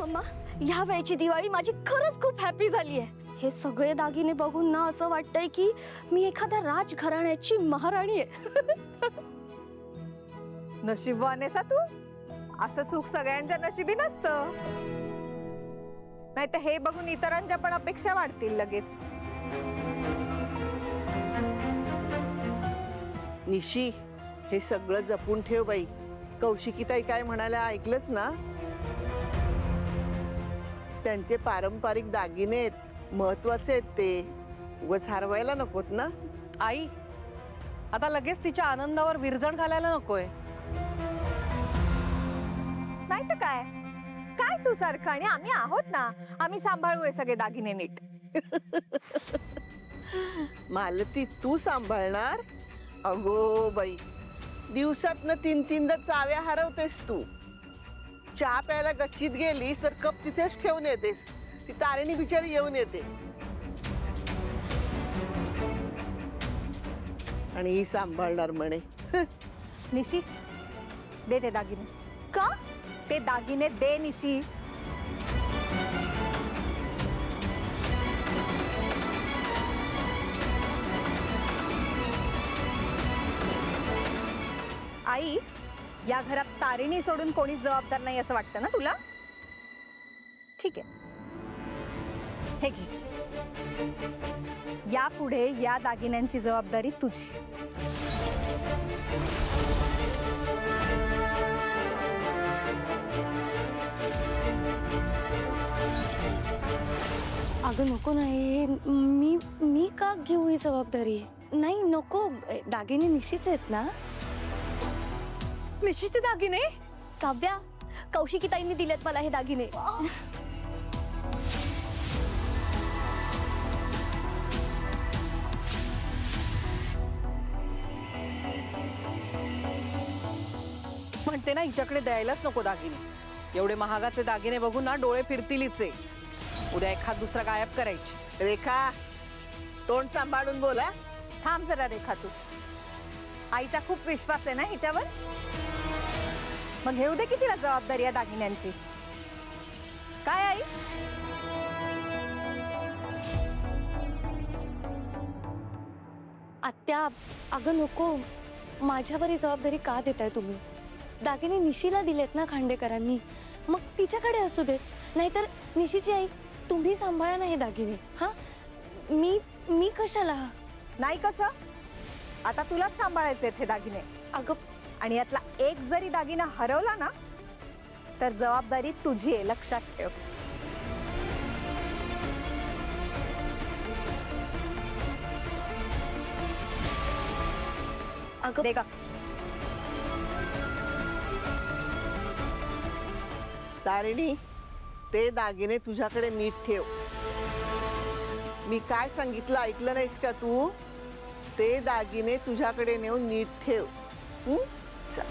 Mamma, ह्या वेळची दिवाळी माझी खरंच खूप हॅपी झाली आहे। हे सगळे दागिने बघून ना असं वाटतंय की मी एखाद्या राजघराण्याची महाराणी आहे। नशीबवान आहेस तू। असं सुख सगळ्यांच्या नशिबी नसतं। नाही तर हे बघून इतरांच्या पण अपेक्षा वाढतील लगेच। निशी, हे सगळं जपून ठेव बाई। कौशिकीताई काय म्हणाल्या ऐकलंस ना? त्यांचे पारंपरिक दागिने आहेत, महत्वाचे आहेत ते, उगाच हरवायला नकोत ना। आई, आता लगेच तिच्या आनंदावर विरजण घालायला नकोय। नाही तर काय, काय तू सारखं, आणि आम्ही आहोत ना, आम्ही सांभाळू हे सगळे दागिने नीट। मालती, तू सांभाळणार? अगो बाई, दिवसातनं 3-3दा चाव्या हरवतेस तू। चहा प्यायला गच्चीत गेलीस तर कप तिथेच ठेवून येतेस, ती तारिणी बिचारी येऊन येते आणि ही सांभाळणार म्हणे। निशी, दे ते दागिने। का? ते दागिने दे निशी। आई, या घरात तारिणी सोडून कोणीच जबाबदार नाही असं वाटतं ना तुला? ठीक आहे, हे घे। यापुढे या दागिन्यांची जबाबदारी तुझी। अगं नको नाही, मी का घेऊ ही जबाबदारी? नाही नको, दागिने निशीचे आहेत ना। निशीचे दागिने? काव्या, कौशिकीताईंनी दिलेत मला हे दागिने। म्हणते ना हिच्याकडे द्यायलाच नको दागिने। एवढे महागाचे दागिने बघून ना डोळे फिरतीलच आहे। उद्या एखाद दुसरा गायब करायची। रेखा, तोंड सांभाळून बोला। थांब जरा रेखा, तू आईचा खूप विश्वास आहे ना हिच्यावर, मग घेऊ दे की तिला जबाबदारी या दागिन्यांची। काय आई? आत्या, अगं नको, माझ्यावर ही जबाबदारी का देताय तुम्ही? दागिने निशीला दिलेत ना खांडेकरांनी, मग तिच्याकडे असू देत। नाहीतर निशीची आई, तुम्ही सांभाळा ना हे दागिने। हा, मी कशाला? नाही कसं, आता तुलाच सांभाळायचे हे दागिने। अगं, आणि यातला एक जरी दागिना हरवला ना तर जबाबदारी तुझी आहे, लक्षात ठेव। अगं दे का। तारिणी, ते दागिने तुझ्याकडे नीट ठेव। मी काय सांगितलं ऐकलं नाहीस का तू? ते दागिने तुझ्याकडे नेऊन नीट ठेव। चल।